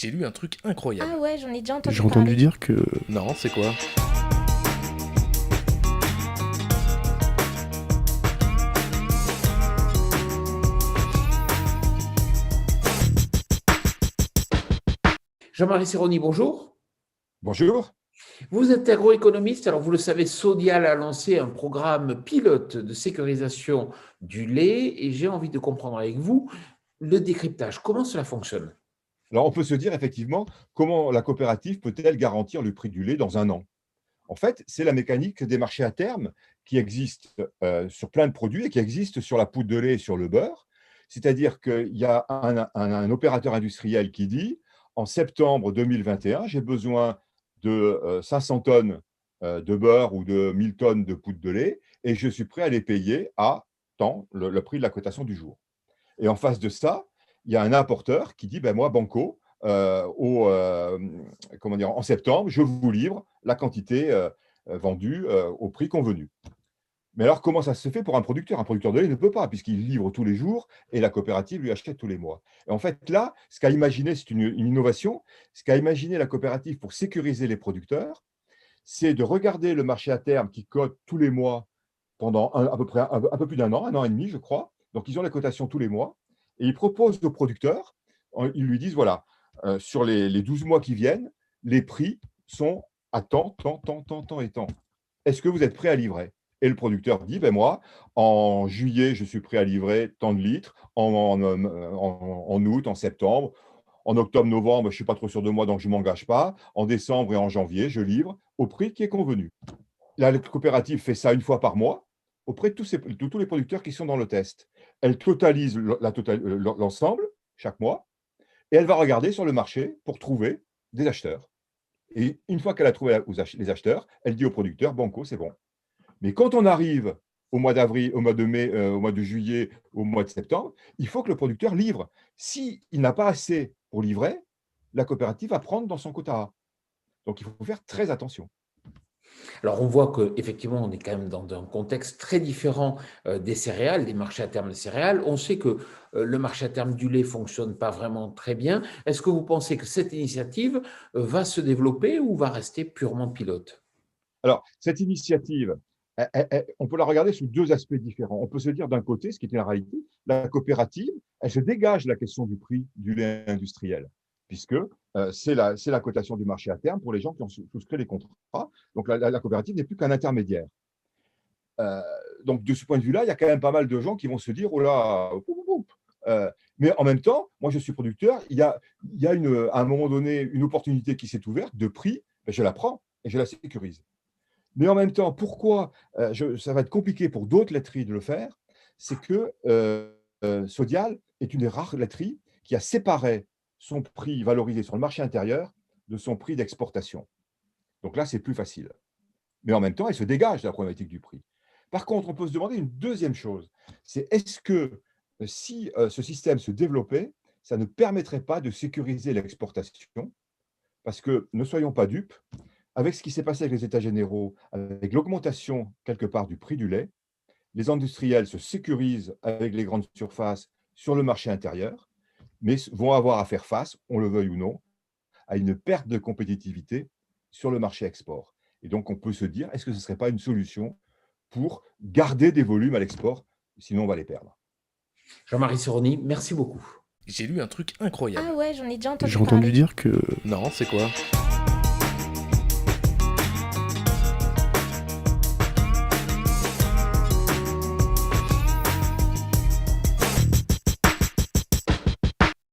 J'ai lu un truc incroyable. Ah ouais, j'en ai déjà entendu J'ai entendu parler. dire que... Non, c'est quoi? Jean-Marie Serroni, bonjour. Bonjour. Vous êtes agroéconomiste, alors vous le savez, Sodial a lancé un programme pilote de sécurisation du lait et j'ai envie de comprendre avec vous le décryptage. Comment cela fonctionne? Alors, on peut se dire effectivement comment la coopérative peut-elle garantir le prix du lait dans un an? En fait, c'est la mécanique des marchés à terme qui existe sur plein de produits et qui existe sur la poudre de lait et sur le beurre. C'est-à-dire qu'il y a un opérateur industriel qui dit en septembre 2021, j'ai besoin de 500 tonnes de beurre ou de 1000 tonnes de poudre de lait et je suis prêt à les payer à tant le prix de la cotation du jour. Et en face de ça, il y a un importeur qui dit ben moi, Banco, comment dire, en septembre, je vous livre la quantité vendue au prix convenu. Mais alors, comment ça se fait pour un producteur? Un producteur de lait ne peut pas, puisqu'il livre tous les jours et la coopérative lui achète tous les mois. Et en fait, là, ce qu'a imaginé, c'est une innovation, ce qu'a imaginé la coopérative pour sécuriser les producteurs, c'est de regarder le marché à terme qui cote tous les mois pendant à peu près un peu plus d'un an et demi, je crois. Donc, ils ont les cotations tous les mois et ils proposent aux producteurs, ils lui disent, voilà, sur les 12 mois qui viennent, les prix sont à tant, tant, tant, tant, tant et tant. Est-ce que vous êtes prêt à livrer? Et le producteur dit, ben moi, en juillet, je suis prêt à livrer tant de litres, en août, en septembre, en octobre, novembre, je ne suis pas trop sûr de moi, donc je ne m'engage pas. En décembre et en janvier, je livre au prix qui est convenu. La coopérative fait ça une fois par mois auprès de tous les producteurs qui sont dans le test. Elle totalise l'ensemble chaque mois et elle va regarder sur le marché pour trouver des acheteurs. Et une fois qu'elle a trouvé les acheteurs, elle dit au producteur, Banco, c'est bon. Mais quand on arrive au mois d'avril, au mois de mai, au mois de juillet, au mois de septembre, il faut que le producteur livre. S'il n'a pas assez pour livrer, la coopérative va prendre dans son quota A. Donc, il faut faire très attention. Alors on voit qu'effectivement, on est quand même dans un contexte très différent des céréales, des marchés à terme des céréales. On sait que le marché à terme du lait ne fonctionne pas vraiment très bien. Est-ce que vous pensez que cette initiative va se développer ou va rester purement pilote? Alors, cette initiative, on peut la regarder sous deux aspects différents. On peut se dire d'un côté, ce qui est la réalité, la coopérative, elle se dégage de la question du prix du lait industriel, puisque c'est la cotation du marché à terme pour les gens qui ont souscrit les contrats. Donc, la coopérative n'est plus qu'un intermédiaire. Euh, donc, de ce point de vue-là, il y a quand même pas mal de gens qui vont se dire, oh là, mais en même temps, moi, je suis producteur, il y a à un moment donné une opportunité qui s'est ouverte de prix, ben, je la prends et je la sécurise. Mais en même temps, pourquoi ça va être compliqué pour d'autres laiteries de le faire? C'est que Sodial est une des rares laiteries qui a séparé son prix valorisé sur le marché intérieur de son prix d'exportation. Donc là, c'est plus facile. Mais en même temps, elle se dégage de la problématique du prix. Par contre, on peut se demander une deuxième chose, c'est est-ce que si ce système se développait, ça ne permettrait pas de sécuriser l'exportation? Parce que ne soyons pas dupes, avec ce qui s'est passé avec les États généraux, avec l'augmentation quelque part du prix du lait, les industriels se sécurisent avec les grandes surfaces sur le marché intérieur, mais vont avoir à faire face, on le veuille ou non, à une perte de compétitivité sur le marché export. Et donc, on peut se dire, est-ce que ce ne serait pas une solution pour garder des volumes à l'export, sinon on va les perdre. Jean-Marie Serroni, merci beaucoup. J'ai lu un truc incroyable. Ah ouais, j'en ai déjà J'ai entendu entendu parler. dire que... Non, c'est quoi?